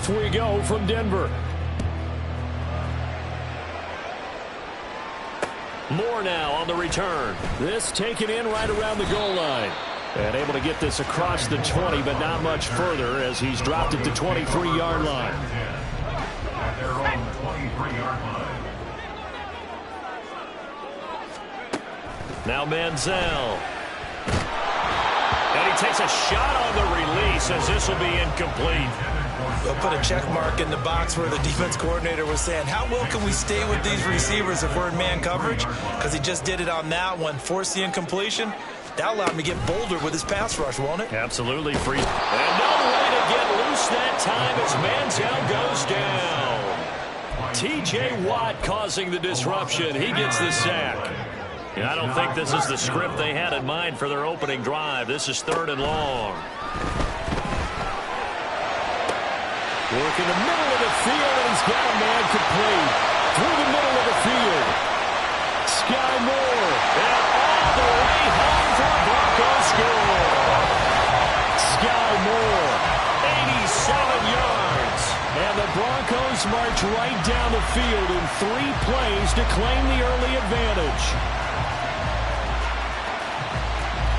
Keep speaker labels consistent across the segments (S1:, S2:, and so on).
S1: Off we go from Denver. Moore now on the return. This taken in right around the goal line. And able to get this across the 20, but not much further as he's dropped it to 23-yard line. Now Manziel. And he takes a shot on the release as this will be incomplete.
S2: They'll put a check mark in the box where the defense coordinator was saying, how well can we stay with these receivers if we're in man coverage? Because he just did it on that one, forced the incompletion. That allowed him to get bolder with his pass rush, won't it?
S1: Absolutely free. And no way to get loose that time as Manziel goes down. T.J. Watt causing the disruption. He gets the sack. And I don't think this is the script they had in mind for their opening drive. This is 3rd and long. Work in the middle of the field, and he's got a man complete. Through the middle of the field. Sky Moore. And all the way home for a Broncos score. Sky Moore, 87 yards. And the Broncos march right down the field in 3 plays to claim the early advantage.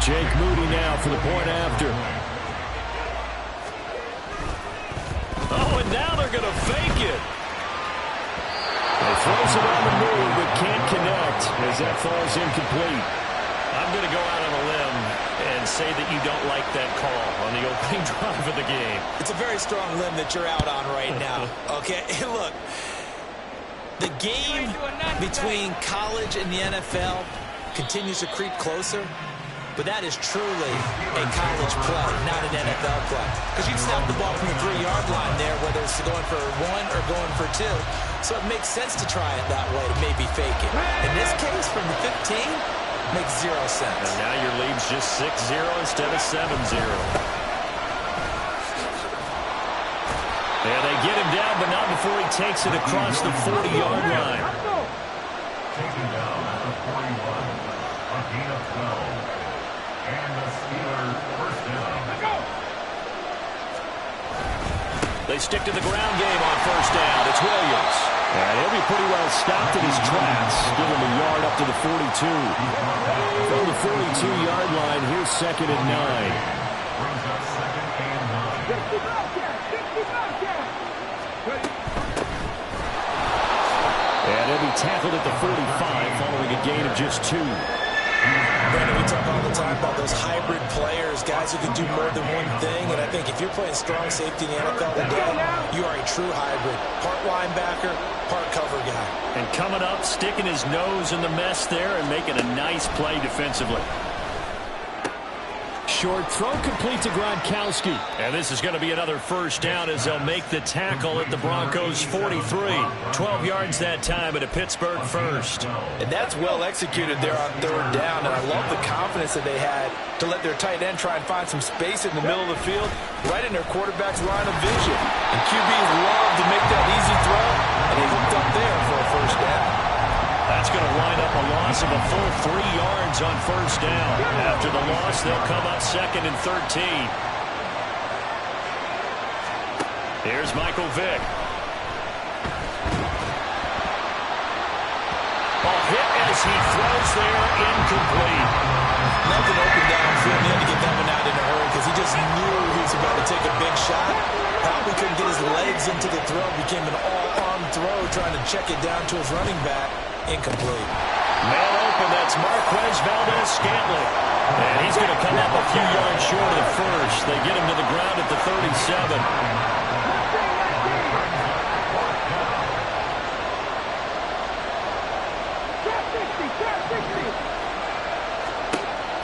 S1: Jake Moody now for the point after. Oh, and now they're going to fake it. He throws it on the move, but can't connect as that falls incomplete. I'm going to go out on a limb and say that you don't like that call on the opening drive of the game.
S2: It's a very strong limb that you're out on right now. Okay, look, the game between college and the NFL continues to creep closer. But that is truly a college play, not an NFL play. Because you can snap the ball from the 3-yard line there, whether it's going for 1 or going for 2. So it makes sense to try it that way to maybe fake it. In this case, from the 15, makes 0 sense.
S1: And now your lead's just 6-0 instead of 7-0. And they get him down, but not before he takes it across the 40-yard line.
S3: Taken down at the 41, a gain of 12. And the Steelers first down.
S1: They stick to the ground game on first down. It's Williams. And he'll be pretty well stopped in his tracks. Give him a yard up to the 42. From the 42-yard line, here's 2nd and 9.
S3: Brings up 2nd and 9.
S1: And he'll be tackled at the 45 following a gain of just 2.
S2: Brandon, we talk all the time about those hybrid players, guys who can do more than one thing. And I think if you're playing strong safety in the NFL today, you are a true hybrid. Part linebacker, part cover guy.
S1: And coming up, sticking his nose in the mess there and making a nice play defensively. Short throw complete to Gronkowski. And this is going to be another first down as they'll make the tackle at the Broncos 43. 12 yards that time at a Pittsburgh first.
S2: And that's well executed there on 3rd down. And I love the confidence that they had to let their tight end try and find some space in the middle of the field, right in their quarterback's line of vision. And QBs love to make that easy throw, and they hooked up there for a first down.
S1: That's going to wind up a loss of a full 3 yards on first down. After the loss, they'll come up 2nd and 13. Here's Michael Vick. Ball hit as he throws there, incomplete.
S2: Nothing open downfield. He had to get that one out in a hurry because he just knew he was about to take a big shot. Probably couldn't get his legs into the throw. Became an all-arm throw, trying to check it down to his running back. Incomplete.
S1: Man open, that's Marquez Valdez-Scantling. And he's going to come up a few yards short of the first. They get him to the ground at the 37.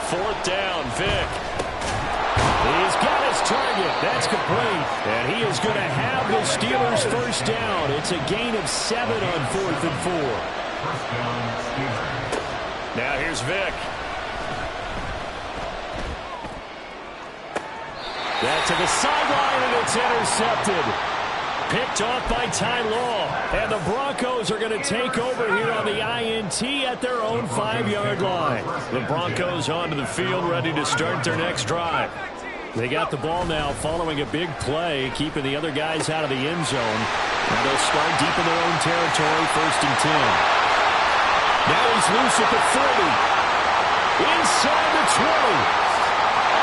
S1: Fourth down, Vick. He's got his target. That's complete. And he is going to have the Steelers first down. It's a gain of 7 on 4th and 4.
S3: First down, Steelers.
S1: Now here's Vick. That to the sideline, and it's intercepted. Picked off by Ty Law. And the Broncos are going to take over here on the INT at their own 5-yard line. The Broncos onto the field, ready to start their next drive. They got the ball now following a big play, keeping the other guys out of the end zone. And they'll start deep in their own territory, 1st and 10. Now he's loose at the 30. Inside the 20.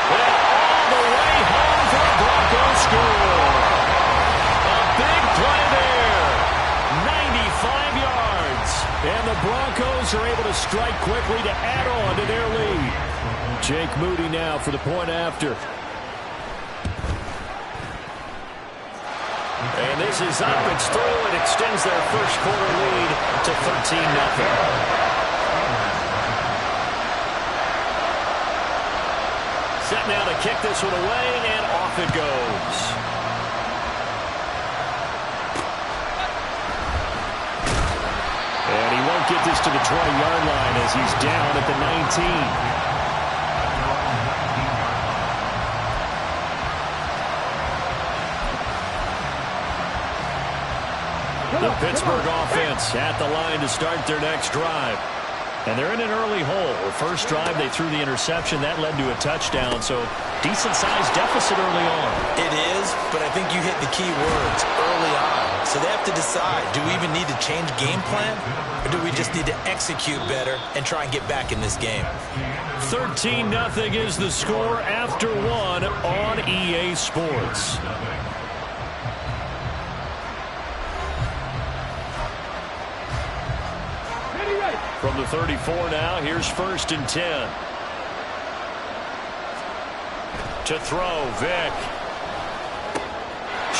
S1: And all the way home for the Broncos score. A big play there. 95 yards. And the Broncos are able to strike quickly to add on to their lead. Jake Moody now for the point after. And this is up. It's through. It extends their first quarter lead to 13-0. Set now to kick this one away, and off it goes. And he won't get this to the 20-yard line as he's down at the 19. The Pittsburgh offense at the line to start their next drive. And they're in an early hole. First drive, they threw the interception. That led to a touchdown, so decent-sized deficit early on.
S2: It is, but I think you hit the key words, early on. So they have to decide, do we even need to change game plan, or do we just need to execute better and try and get back in this game?
S1: 13-0 is the score after one on EA Sports. From the 34 now, here's 1st and 10. To throw, Vick.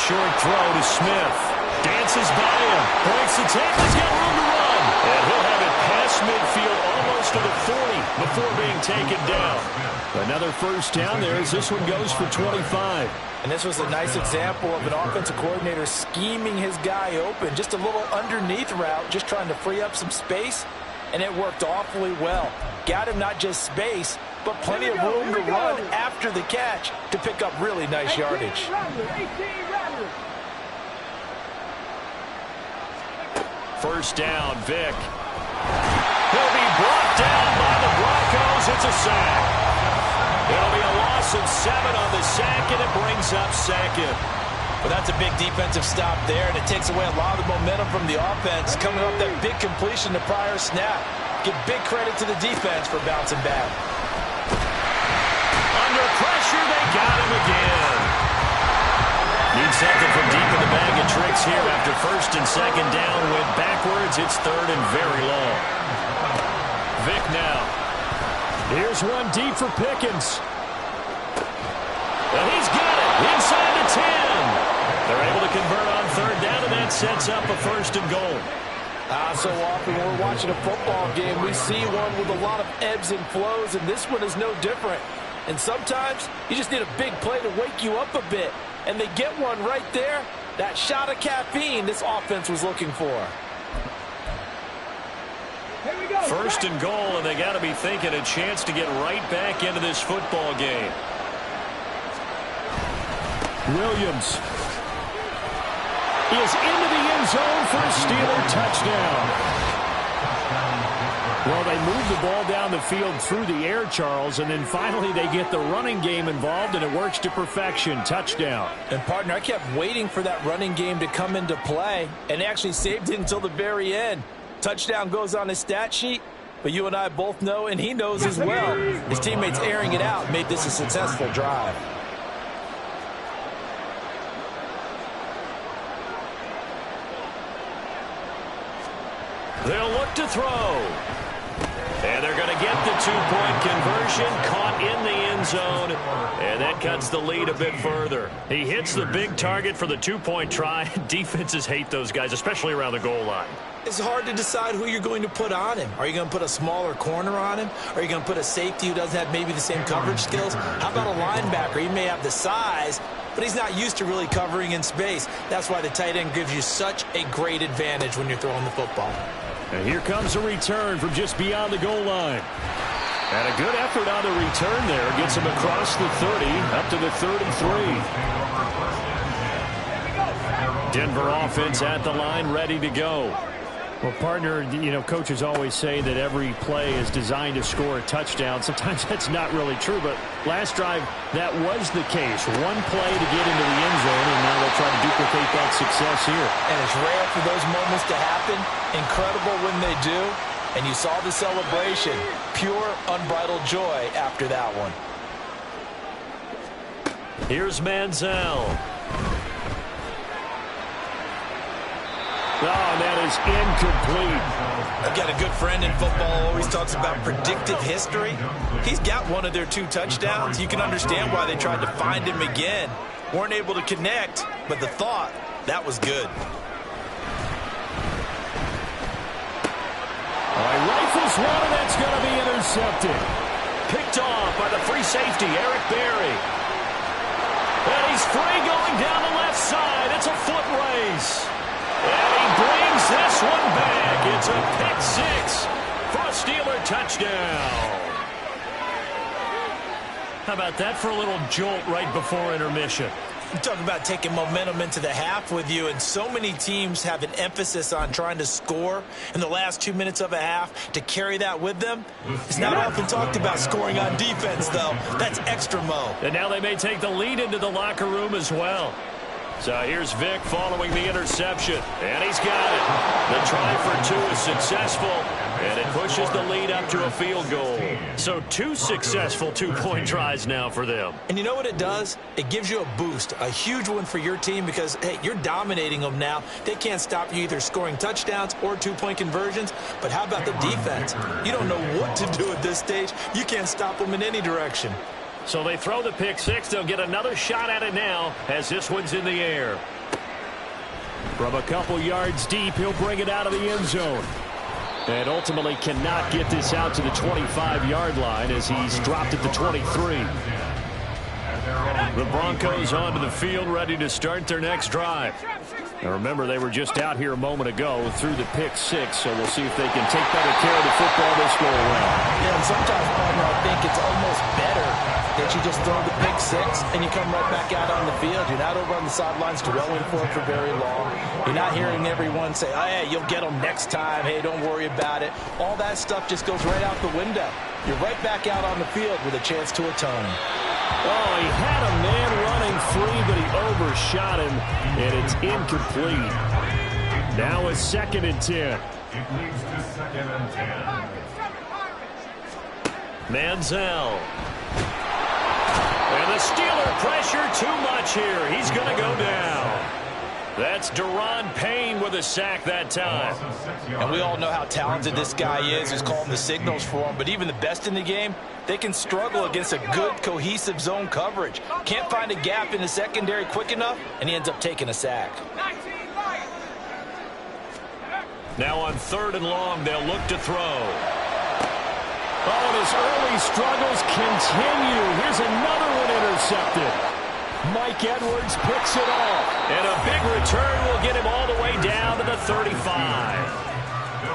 S1: Short throw to Smith. Dances by him. Breaks the tackle. He's got room to run. And he'll have it past midfield almost to the 40 before being taken down. Another first down there as this one goes for 25.
S4: And this was a nice example of an offensive coordinator scheming his guy open. Just a little underneath route, just trying to free up some space. And it worked awfully well. Got him not just space, but plenty of room to run after the catch to pick up really nice yardage.
S1: First down, Vick. He'll be brought down by the Broncos. It's a sack. It'll be a loss of 7 on the sack, and it brings up 2nd.
S2: Well, that's a big defensive stop there, and it takes away a lot of the momentum from the offense. Coming up that big completion to prior snap. Give big credit to the defense for bouncing back.
S1: Under pressure, they got him again. Need something from deep in the bag of tricks here after 1st and 2nd down. Went backwards. It's 3rd and very long. Vick now. Here's one deep for Pickens. And he's got it inside the 10. They're able to convert on 3rd down, and that sets up a 1st and goal.
S4: So often when we're watching a football game, we see one with a lot of ebbs and flows, and this one is no different. And sometimes you just need a big play to wake you up a bit. And they get one right there. That shot of caffeine this offense was looking for.
S1: 1st and goal, and they got to be thinking a chance to get right back into this football game. Williams is into the end zone for a Steeler touchdown. Well, they move the ball down the field through the air, Charles, and then finally they get the running game involved, and it works to perfection. Touchdown.
S4: And, partner, I kept waiting for that running game to come into play, and actually saved it until the very end. Touchdown goes on his stat sheet, but you and I both know, and he knows as well, his teammates airing it out made this a successful drive.
S1: They'll look to throw. And they're going to get the 2-point conversion, caught in the end zone, and that cuts the lead a bit further. He hits the big target for the 2-point try. Defenses hate those guys, especially around the goal line.
S2: It's hard to decide who you're going to put on him. Are you going to put a smaller corner on him? Are you going to put a safety who doesn't have maybe the same coverage skills? How about a linebacker? He may have the size, but he's not used to really covering in space. That's why the tight end gives you such a great advantage when you're throwing the football.
S1: And here comes a return from just beyond the goal line. And a good effort on the return there. Gets him across the 30, up to the 33. Denver offense at the line, ready to go. Well, partner, you know, coaches always say that every play is designed to score a touchdown. Sometimes that's not really true, but last drive, that was the case. One play to get into the end zone, and now they'll try to duplicate that success here.
S4: And it's rare for those moments to happen. Incredible when they do. And you saw the celebration. Pure, unbridled joy after that one.
S1: Here's Manziel. Oh, that is incomplete.
S2: I've got a good friend in football, always talks about predictive history. He's got one of their 2 touchdowns. You can understand why they tried to find him again. Weren't able to connect, but the thought, that was good.
S1: All right, rifles one, and that's going to be intercepted. Picked off by the free safety, Eric Berry. And he's free going down the left side. It's a foot race. And he brings this one back. It's a pick 6 for a Steeler touchdown. How about that for a little jolt right before intermission?
S2: You talk about taking momentum into the half with you, and so many teams have an emphasis on trying to score in the last 2 minutes of a half to carry that with them. It's not often talked about scoring on defense, though. That's extra mo.
S1: And now they may take the lead into the locker room as well. So here's Vic following the interception, and he's got it. The try for 2 is successful, and it pushes the lead up to a field goal. So 2 successful 2-point tries now for them.
S2: And you know what it does? It gives you a boost, a huge one for your team because, hey, you're dominating them now. They can't stop you either scoring touchdowns or 2-point conversions. But how about the defense? You don't know what to do at this stage. You can't stop them in any direction.
S1: So they throw the pick 6. They'll get another shot at it now as this one's in the air. From a couple yards deep, he'll bring it out of the end zone. And ultimately cannot get this out to the 25-yard line as he's dropped at the 23. The Broncos onto the field ready to start their next drive. Now remember, they were just out here a moment ago through the pick 6, so we'll see if they can take better care of the football this go around.
S4: Yeah, and sometimes, partner, I think it's almost better that you just throw the pick 6 and you come right back out on the field. You're not over on the sidelines dwelling for it for very long. You're not hearing everyone say, oh, hey, you'll get them next time. Hey, don't worry about it. All that stuff just goes right out the window. You're right back out on the field with a chance to atone.
S1: Oh, he had a man running free, but he overshot him, and it's incomplete. Now a 2nd and 10.
S3: It leads to 2nd and 10.
S1: Manziel. And the Steeler pressure too much here. He's going to go down. That's Daron Payne with a sack that time.
S2: And we all know how talented this guy is who's calling the signals for him. But even the best in the game, they can struggle against a good, cohesive zone coverage. Can't find a gap in the secondary quick enough, and he ends up taking a sack.
S1: Now on 3rd and long, they'll look to throw. Oh, and his early struggles continue. Here's another one intercepted. Mike Edwards picks it off. And a big return will get him all the way down to the 35.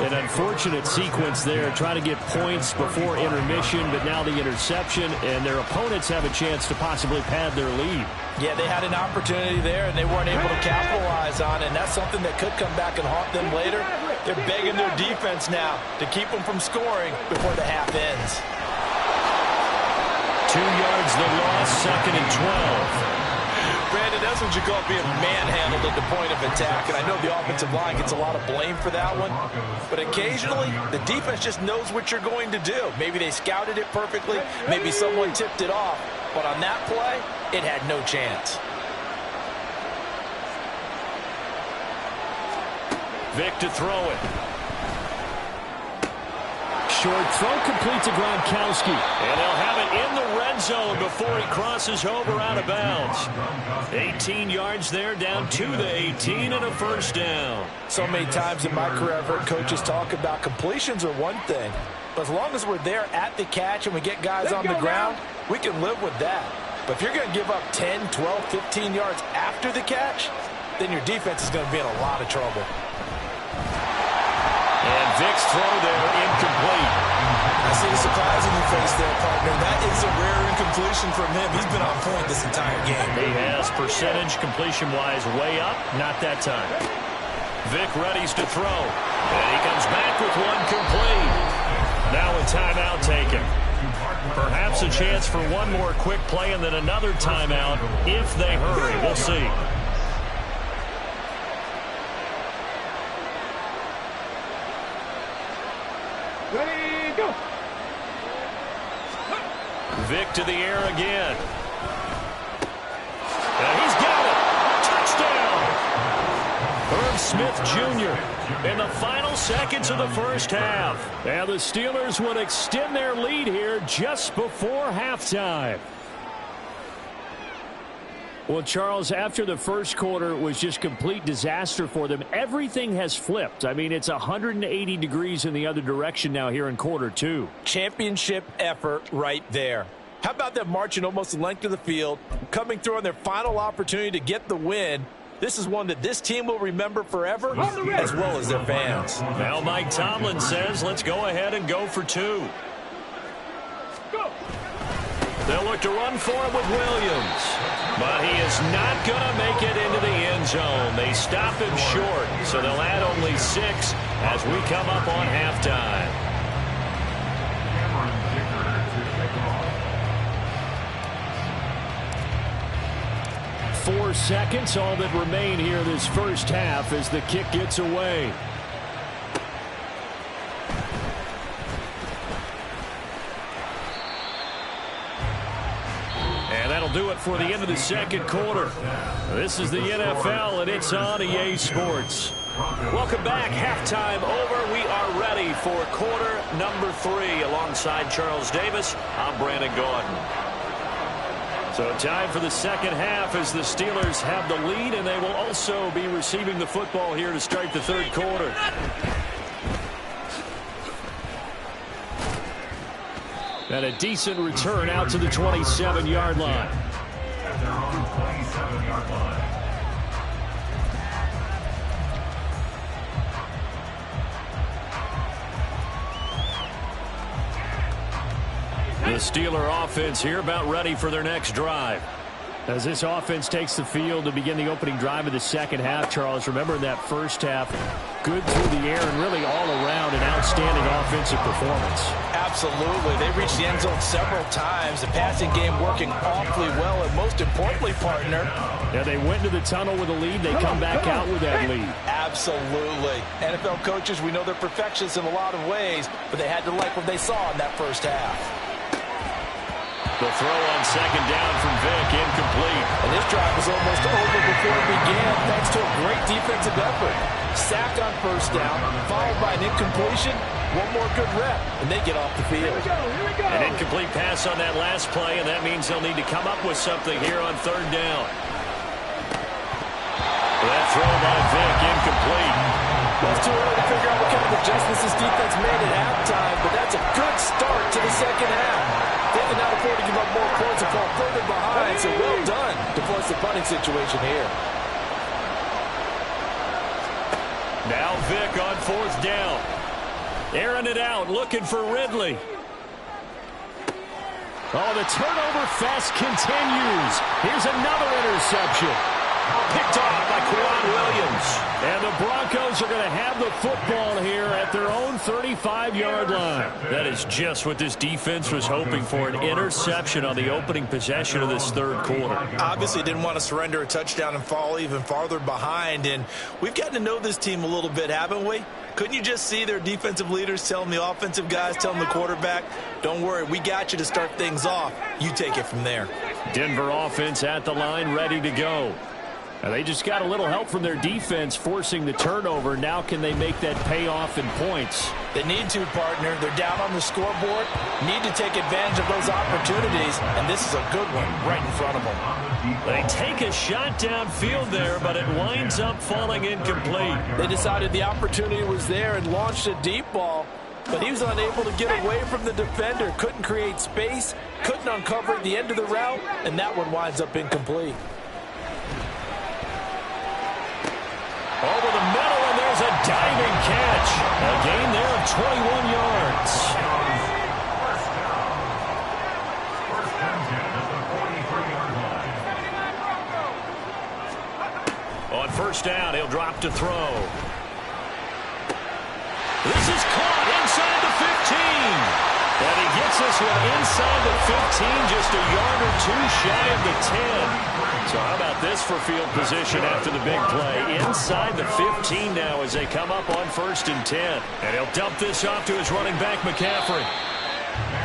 S1: An unfortunate sequence there, trying to get points before intermission, but now the interception, and their opponents have a chance to possibly pad their lead.
S4: Yeah, they had an opportunity there, and they weren't able to capitalize on it, and that's something that could come back and haunt them later. They're begging their defense now to keep them from scoring before the half ends.
S1: 2 yards the loss, 2nd and 12.
S2: Brandon, that's what you call being manhandled at the point of attack, and I know the offensive line gets a lot of blame for that one, but occasionally the defense just knows what you're going to do. Maybe they scouted it perfectly, maybe someone tipped it off, but on that play, it had no chance.
S1: Vic to throw it. Short throw complete to Gronkowski. And they'll have it in the red zone before he crosses over out of bounds. 18 yards there, down to the 18 and a first down.
S4: So many times in my career I've heard coaches talk about completions are one thing, but as long as we're there at the catch and we get guys on the ground, we can live with that. But if you're going to give up 10, 12, 15 yards after the catch, then your defense is going to be in a lot of trouble.
S1: And Vic's throw there, incomplete.
S2: I see the surprise in your face there, partner. That is a rare incompletion from him. He's been on point this entire game.
S1: He has percentage completion-wise way up. Not that time. Vic readies to throw. And he comes back with one complete. Now a timeout taken. Perhaps a chance for one more quick play and then another timeout if they hurry. We'll see.
S5: Ready, go.
S1: Vic to the air again. And he's got it. Touchdown. Herb Smith Jr. in the final seconds of the first half. And the Steelers would extend their lead here just before halftime. Well, Charles, after the first quarter was just complete disaster for them, everything has flipped. I mean, it's 180 degrees in the other direction now here in quarter two.
S4: Championship effort right there. How about them marching almost the length of the field, coming through on their final opportunity to get the win? This is one that this team will remember forever, as well as their fans.
S1: Now Mike Tomlin says, let's go ahead and go for two. They'll look to run for him with Williams. But he is not going to make it into the end zone. They stop him short, so they'll add only 6 as we come up on halftime. 4 seconds, all that remain here this first half as the kick gets away. And that'll do it for the end of the second quarter. This is the NFL, and it's on EA Sports. Welcome back. Halftime over. We are ready for quarter number 3. Alongside Charles Davis, I'm Brandon Gordon. So time for the second half as the Steelers have the lead, and they will also be receiving the football here to start the third quarter. And a decent return out to the 27-yard line.
S3: At their own 27-yard line.
S1: The Steeler offense here about ready for their next drive. As this offense takes the field to begin the opening drive of the second half, Charles, remember in that first half, good through the air and really all around an outstanding offensive performance.
S4: Absolutely. They reached the end zone several times. The passing game working awfully well, and most importantly, partner.
S1: Yeah, they went to the tunnel with a lead. They come back out with that lead.
S4: Absolutely. NFL coaches, we know they're perfectionists in a lot of ways, but they had to like what they saw in that first half.
S1: The throw on second down from Vic, incomplete.
S4: And this drive was almost over before it began, thanks to a great defensive effort. Sack on first down, followed by an incompletion. One more good rep, and they get off the field.
S5: Here we go.
S1: An incomplete pass on that last play, and that means they'll need to come up with something here on third down. That throw by Vic, incomplete.
S4: Well, it's too early to figure out what kind of adjustments this defense made at halftime, but that's a good start to the second half. They cannot afford to give up more points and fall further behind, so well done to force the punting situation here.
S1: Now Vic on fourth down. Airing it out, looking for Ridley. Oh, the turnover fest continues. Here's another interception. Picked off by Quan Williams. And the Broncos are going to have the football here at their own 35-yard line. That is just what this defense was hoping for, an interception on the opening possession of this third quarter.
S2: Obviously didn't want to surrender a touchdown and fall even farther behind. And we've gotten to know this team a little bit, haven't we? Couldn't you just see their defensive leaders telling the offensive guys, telling the quarterback, don't worry, we got you to start things off. You take it from there.
S1: Denver offense at the line, ready to go. And they just got a little help from their defense forcing the turnover. Now can they make that payoff in points?
S4: They need to, partner. They're down on the scoreboard. Need to take advantage of those opportunities, and this is a good one right in front of them.
S1: They take a shot downfield there, but it winds up falling incomplete.
S4: They decided the opportunity was there and launched a deep ball, but he was unable to get away from the defender. Couldn't create space, couldn't uncover at the end of the route, and that one winds up incomplete.
S1: Over the middle, and there's a diving catch. A gain there of 21 yards.
S3: First down 10 at the 43-yard line.
S1: On first down, he'll drop to throw. This is caught inside the 15. And he gets this one inside the 15, just a yard or two shy of the 10. So how about this for field position after the big play? Inside the 15 now as they come up on 1st and 10. And he'll dump this off to his running back, McCaffrey.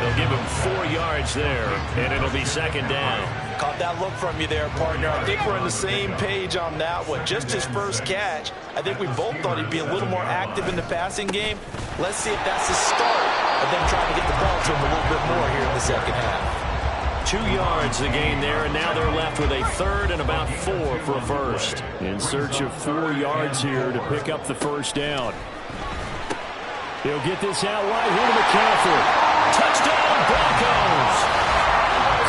S1: They'll give him 4 yards there, and it'll be 2nd down.
S4: Caught that look from you there, partner. I think we're on the same page on that one. Just his first catch. I think we both thought he'd be a little more active in the passing game. Let's see if that's the start of them trying to get the ball to him a little bit more here in the second half.
S1: 2 yards the gain there, and now they're left with a 3rd and about 4 for a first. In search of 4 yards here to pick up the 1st down. He'll get this out wide here to McCaffrey. Touchdown, Broncos!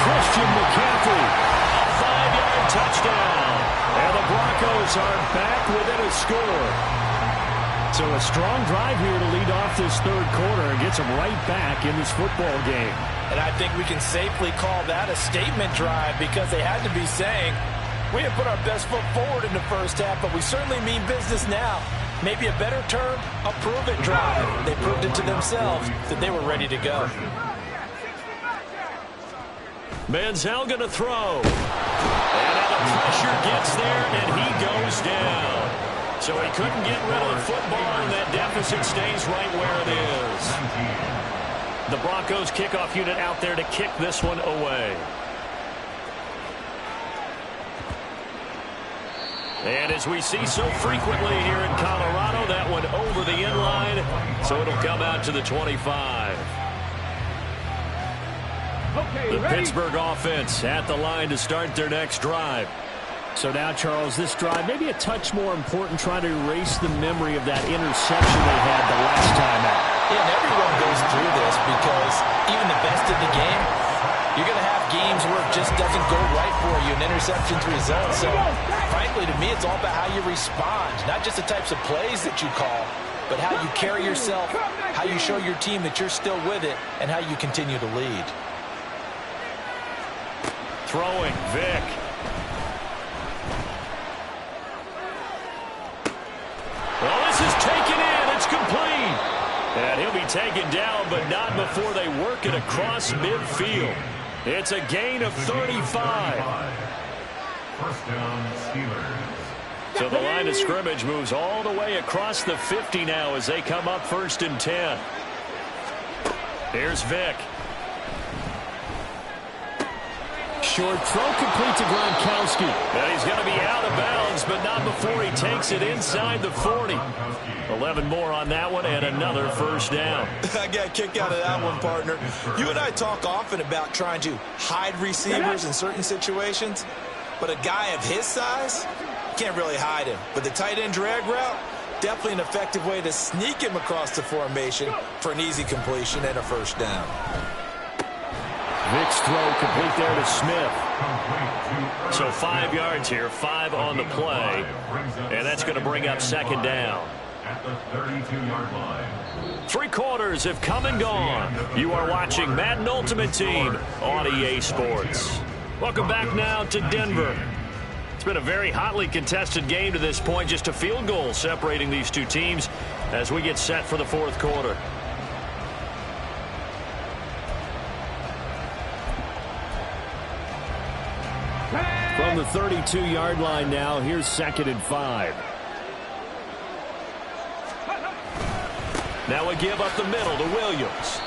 S1: Christian McCaffrey, a 5-yard touchdown. And the Broncos are back within a score. So a strong drive here to lead off this 3rd quarter and gets them right back in this football game.
S4: And I think we can safely call that a statement drive because they had to be saying, we have put our best foot forward in the first half, but we certainly mean business now. Maybe a better term, a prove-it drive. They proved it to themselves that they were ready to go.
S1: Manziel going to throw. And now the pressure gets there, and he goes down. So he couldn't get rid of the football, and that deficit stays right where it is. The Broncos kickoff unit out there to kick this one away. And as we see so frequently here in Colorado, that one over the inline, so it'll come out to the 25. The Pittsburgh offense at the line to start their next drive. So now, Charles, this drive maybe a touch more important, trying to erase the memory of that interception they had the last time out.
S4: Yeah, and everyone goes through this because even the best in the game, you're going to have games where it just doesn't go right for you and interceptions result. So, frankly, to me, it's all about how you respond, not just the types of plays that you call, but how you carry yourself, how you show your team that you're still with it, and how you continue to lead.
S1: Throwing, Vic. Well, this is taken in. It's complete. And he'll be taken down, but not before they work it across midfield. It's a gain of 35.
S3: 1st down, Steelers.
S1: So the line of scrimmage moves all the way across the 50 now as they come up 1st and 10. Here's Vic. Short throw complete to Gronkowski. And he's going to be out of bounds, but not before he takes it inside the 40. 11 more on that one and another 1st down.
S2: I got a kick out of that one, partner. You and I talk often about trying to hide receivers in certain situations, but a guy of his size, you can't really hide him. But the tight end drag route, definitely an effective way to sneak him across the formation for an easy completion and a 1st down.
S1: Vic's throw complete there to Smith. So 5 yards here, 5 on the play. And that's going to bring up 2nd down.
S3: At the 32-yard line.
S1: 3 quarters have come and gone. You are watching Madden Ultimate Team on EA Sports. Welcome back now to Denver. It's been a very hotly contested game to this point. Just a field goal separating these two teams as we get set for the 4th quarter. From the 32-yard line now, here's 2nd and 5. Now a give up the middle to Williams.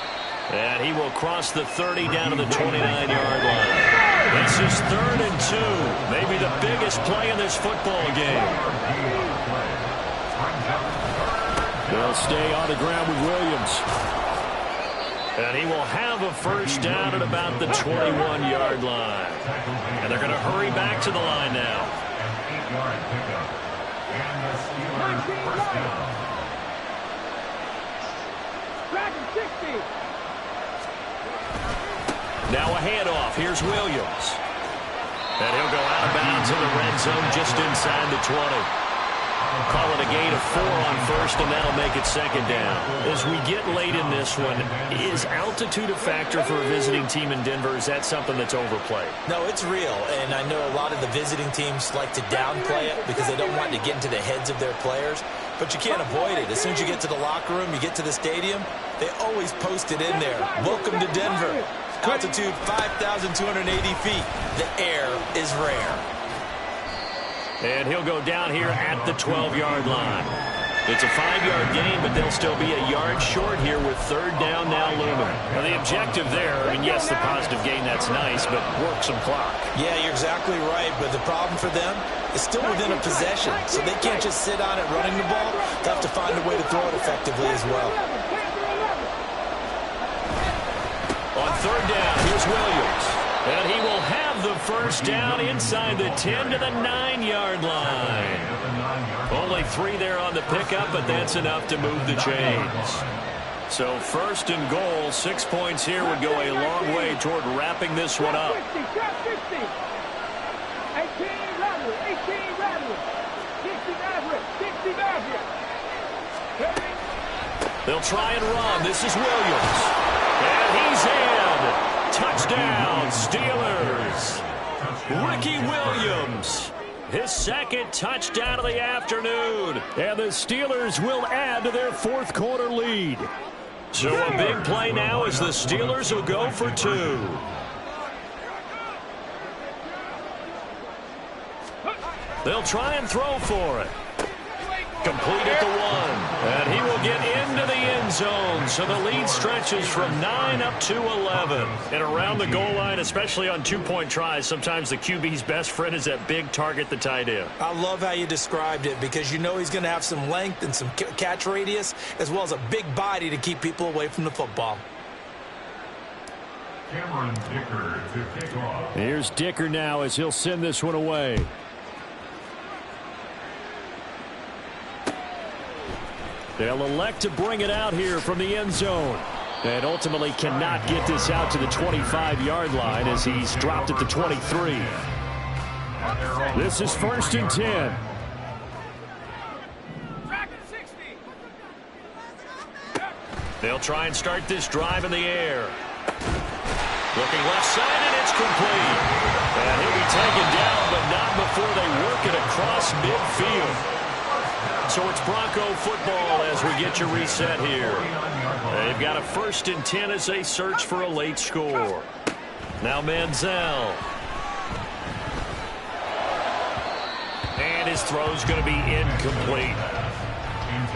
S1: And he will cross the 30 down to the 29-yard line. This is 3rd and 2. Maybe the biggest play in this football game. They'll stay on the ground with Williams. And he will have a 1st down at about the 21-yard line. And they're going to hurry back to the line now.
S3: An 8-yard pickup. And the Steelers 1st down.
S1: Now a handoff. Here's Williams. And he'll go out of bounds in the red zone just inside the 20. Call it a gain of 4 on 1st, and that'll make it 2nd down. As we get late in this one, is altitude a factor for a visiting team in Denver? Is that something that's overplayed?
S2: No, it's real, and I know a lot of the visiting teams like to downplay it because they don't want to get into the heads of their players. but you can't avoid it. As soon as you get to the locker room, you get to the stadium, they always post it in there. Welcome to Denver. Altitude 5,280 feet. The air is rare.
S1: And he'll go down here at the 12-yard line. It's a 5-yard gain, but they'll still be a yard short here with third down now looming.
S6: Well, the objective there, I mean, yes, the positive gain, that's nice, but work some clock.
S2: Yeah, you're exactly right, but the problem for them is still within a possession, so they can't just sit on it running the ball. They'll have to find a way to throw it effectively as well.
S1: On third down, here's Williams. And he will have the first down inside the 10 to the 9-yard line. Only 3 there on the pickup, but that's enough to move the chains. So first and goal, 6 points here would go a long way toward wrapping this one up.
S5: 18 lateral, 18 lateral, 60 lateral, 60 lateral.
S1: They'll try and run. This is Williams. And he's in. Touchdown, Steelers. Ricky Williams, his second touchdown of the afternoon. And the Steelers will add to their fourth quarter lead. So a big play now as the Steelers will go for 2. They'll try and throw for it. Complete at the 1. And he will get into the end zone. So the lead stretches from 9 up to 11.
S6: And around the goal line, especially on 2-point tries, sometimes the QB's best friend is that big target, the tight end.
S2: I love how you described it because you know he's going to have some length and some catch radius as well as a big body to keep people away from the football.
S3: Cameron Dicker to kick off.
S1: Here's Dicker now as he'll send this one away. They'll elect to bring it out here from the end zone. And ultimately cannot get this out to the 25-yard line as he's dropped at the 23. This is first and 10.
S6: They'll try and start this drive in the air. Looking left side, and it's complete. And he'll be taken down, but not before they work it across midfield. So it's Bronco football as we get you reset here. They've got a first and 10 as they search for a late score. Now Manziel. And his throw's going to be incomplete.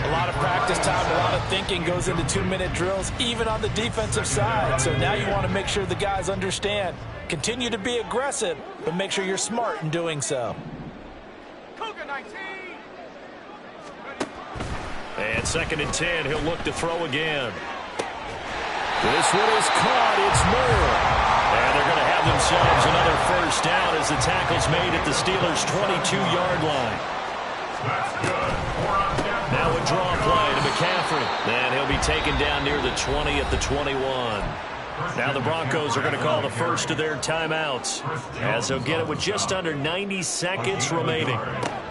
S4: A lot of practice time, a lot of thinking goes into 2-minute drills, even on the defensive side. So now you want to make sure the guys understand. Continue to be aggressive, but make sure you're smart in doing so.
S6: And second and 10, he'll look to throw again.
S1: This one is caught. It's Moore.
S6: And they're going to have themselves another first down as the tackle's made at the Steelers' 22-yard line. Now a draw play to McCaffrey. And he'll be taken down near the 20 at the 21. Now the Broncos are going to call the first of their timeouts as they'll get it with just under 90 seconds remaining.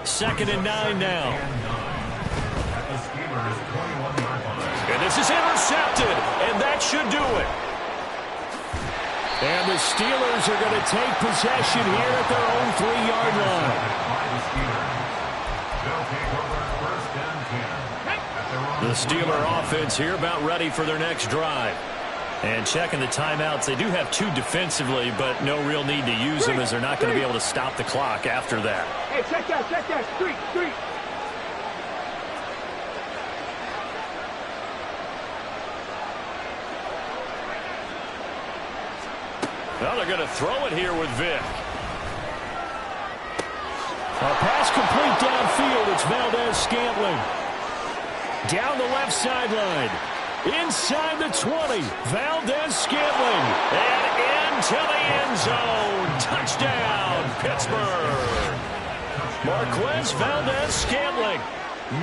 S6: Second and 9 now. And this is intercepted, and that should do it.
S1: And the Steelers are going to take possession here at their own 3-yard line.
S6: The Steeler offense here about ready for their next drive. And checking the timeouts, they do have 2 defensively, but no real need to use them as they're not going to be able to stop the clock after that.
S5: Hey, check that. Street.
S6: Well, they're going to throw it here with Vic.
S1: A pass complete downfield. It's Valdez-Scantling. Down the left sideline. Inside the 20. Valdez-Scantling.
S6: And into the end zone. Touchdown, Pittsburgh.
S1: Marquez Valdez-Scantling.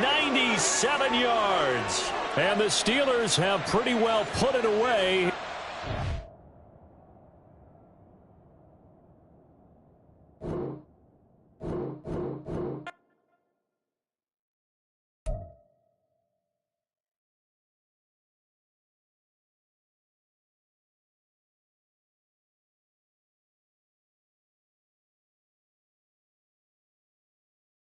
S1: 97 yards. And the Steelers have pretty well put it away.